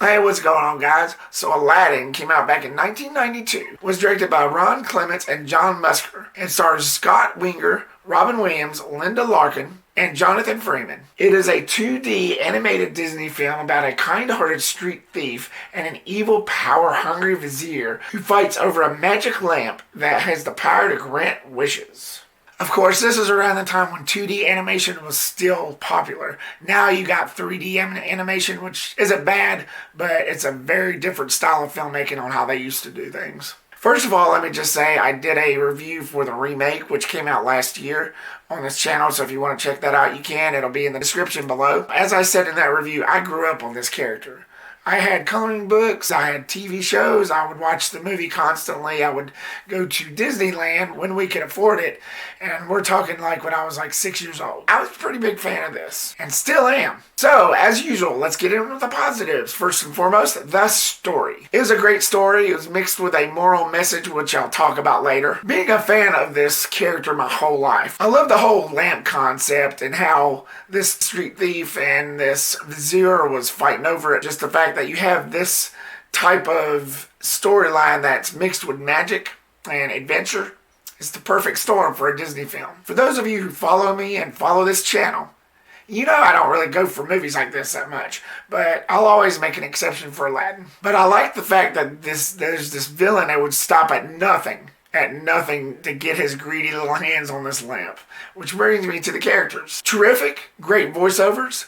Hey, what's going on, guys? So Aladdin came out back in 1992, was directed by Ron Clements and John Musker, and stars Scott Weinger, Robin Williams, Linda Larkin, and Jonathan Freeman. It is a 2D animated Disney film about a kind-hearted street thief and an evil, power-hungry vizier who fights over a magic lamp that has the power to grant wishes. Of course, this is around the time when 2D animation was still popular. Now you got 3D animation, which isn't bad, but it's a very different style of filmmaking on how they used to do things. First of all, let me just say I did a review for the remake, which came out last year on this channel, so if you want to check that out, you can. It'll be in the description below. As I said in that review, I grew up on this character. I had coloring books, I had TV shows, I would watch the movie constantly, I would go to Disneyland when we could afford it, and we're talking like when I was like 6 years old. I was a pretty big fan of this, and still am. So, as usual, let's get into the positives. First and foremost, the story. It was a great story, it was mixed with a moral message, which I'll talk about later. Being a fan of this character my whole life, I love the whole lamp concept and how this street thief and this vizier was fighting over it. Just the fact that you have this type of storyline that's mixed with magic and adventure is the perfect storm for a Disney film. For those of you who follow me and follow this channel, you know I don't really go for movies like this that much, but I'll always make an exception for Aladdin. But I like the fact that there's this villain that would stop at nothing to get his greedy little hands on this lamp. Which brings me to the characters. Terrific, great voiceovers,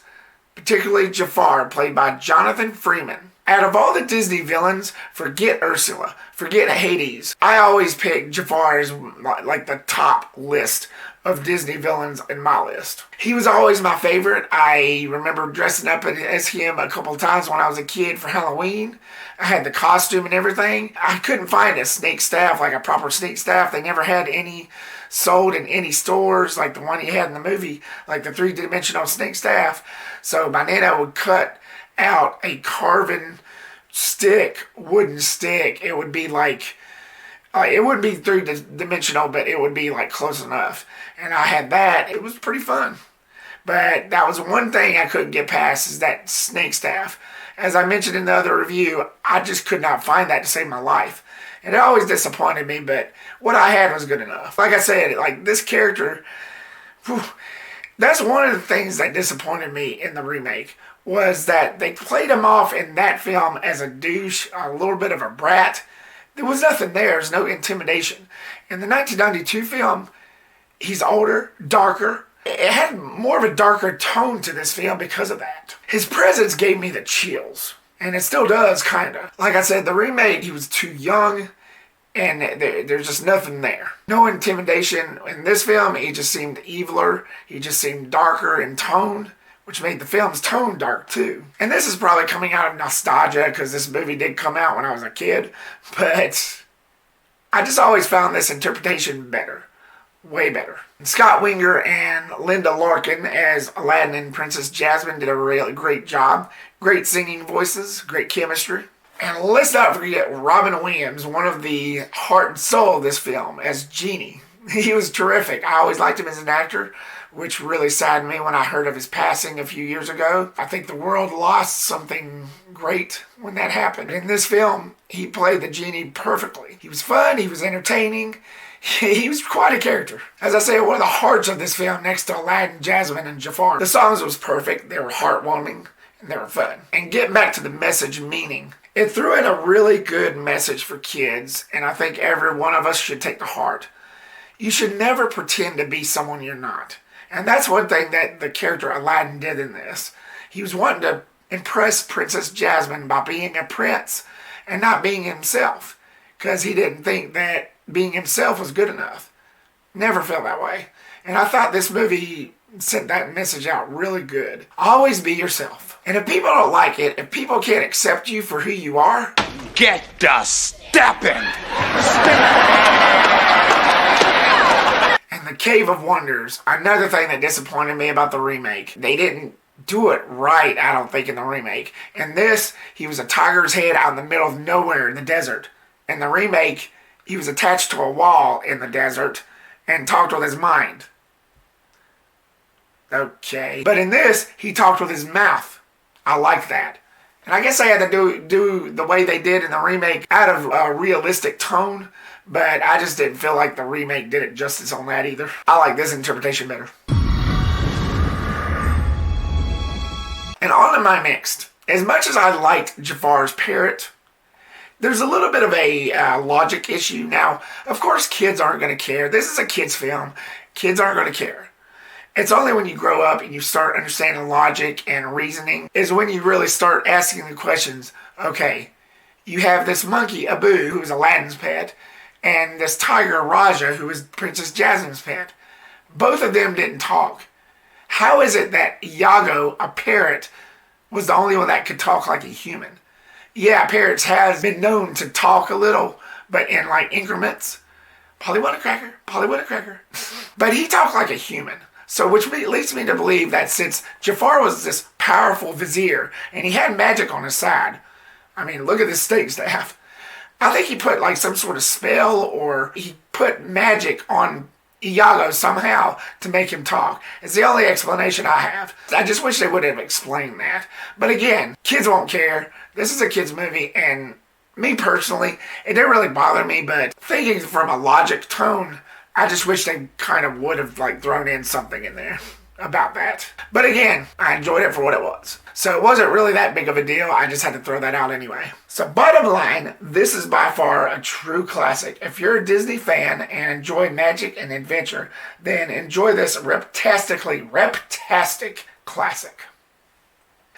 particularly Jafar, played by Jonathan Freeman. Out of all the Disney villains, forget Ursula, forget Hades. I always pick Jafar as like the top list of Disney villains in my list. He was always my favorite. I remember dressing up as him a couple times when I was a kid for Halloween. I had the costume and everything. I couldn't find a snake staff, like a proper snake staff. They never had any sold in any stores like the one he had in the movie, like the 3-dimensional snake staff. So my nana would cut out a carven stick, wooden stick. It would be like, it wouldn't be 3-dimensional, but it would be like close enough. And I had that. It was pretty fun. But that was one thing I couldn't get past, is that snake staff. As I mentioned in the other review, I just could not find that to save my life. And it always disappointed me, but what I had was good enough. Like I said, like this character, that's one of the things that disappointed me in the remake, was that they played him off in that film as a douche, a little bit of a brat. There was nothing there. There's no intimidation. In the 1992 film, he's older, darker. It had more of a darker tone to this film because of that. His presence gave me the chills. And it still does, kinda. Like I said, the remake, he was too young, and there's just nothing there. No intimidation. In this film, he just seemed eviler. He just seemed darker in tone, which made the film's tone dark too. And this is probably coming out of nostalgia, because this movie did come out when I was a kid, but I just always found this interpretation better. Way better. And Scott Weinger and Linda Larkin as Aladdin and Princess Jasmine did a really great job. Great singing voices, great chemistry. And let's not forget Robin Williams, one of the heart and soul of this film, as Genie. He was terrific. I always liked him as an actor, which really saddened me when I heard of his passing a few years ago. I think the world lost something great when that happened. In this film, he played the Genie perfectly. He was fun, he was entertaining, he was quite a character. As I say, one of the hearts of this film, next to Aladdin, Jasmine, and Jafar. The songs was perfect, they were heartwarming, and they were fun. And getting back to the message meaning, it threw in a really good message for kids, and I think every one of us should take to heart. You should never pretend to be someone you're not. And that's one thing that the character Aladdin did in this. He was wanting to impress Princess Jasmine by being a prince and not being himself, because he didn't think that being himself was good enough. Never felt that way. And I thought this movie sent that message out really good. Always be yourself. And if people don't like it, if people can't accept you for who you are, get to stepping. And the Cave of Wonders, another thing that disappointed me about the remake. They didn't do it right, I don't think, in the remake. In this, he was a tiger's head out in the middle of nowhere in the desert. In the remake, he was attached to a wall in the desert and talked with his mind. Okay. But in this, he talked with his mouth. I like that. And I guess they had to do the way they did in the remake out of a realistic tone, but I just didn't feel like the remake did it justice on that either. I like this interpretation better. And on to my mixed. As much as I liked Jafar's parrot, there's a little bit of a logic issue. Now, of course, kids aren't going to care. This is a kid's film. Kids aren't going to care. It's only when you grow up and you start understanding logic and reasoning is when you really start asking the questions. Okay, you have this monkey, Abu, who is Aladdin's pet, and this tiger, Raja, who is Princess Jasmine's pet. Both of them didn't talk. How is it that Iago, a parrot, was the only one that could talk like a human? Yeah, parrots has been known to talk a little, but in like increments. Polly want a cracker, Polly want a cracker. But he talked like a human. So which leads me to believe that since Jafar was this powerful vizier, and he had magic on his side, I mean, look at this stage staff. I think he put like some sort of spell, or he put magic on Iago somehow to make him talk. It's the only explanation I have. I just wish they would have explained that. But again, kids won't care. This is a kid's movie, and me personally, it didn't really bother me, but thinking from a logic tone, I just wish they kind of would have like thrown in something in there about that. But again, I enjoyed it for what it was. So it wasn't really that big of a deal. I just had to throw that out anyway. So bottom line, this is by far a true classic. If you're a Disney fan and enjoy magic and adventure, then enjoy this reptastic classic.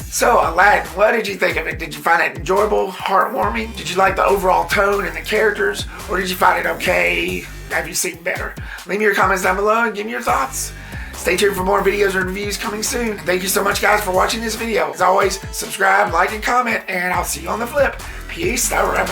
So Aladdin, what did you think of it? Did you find it enjoyable, heartwarming? Did you like the overall tone and the characters? Or did you find it okay? Have you seen better? Leave me your comments down below and give me your thoughts. Stay tuned for more videos and reviews coming soon. Thank you so much, guys, for watching this video. As always, subscribe, like, and comment, and I'll see you on the flip. Peace, we're out.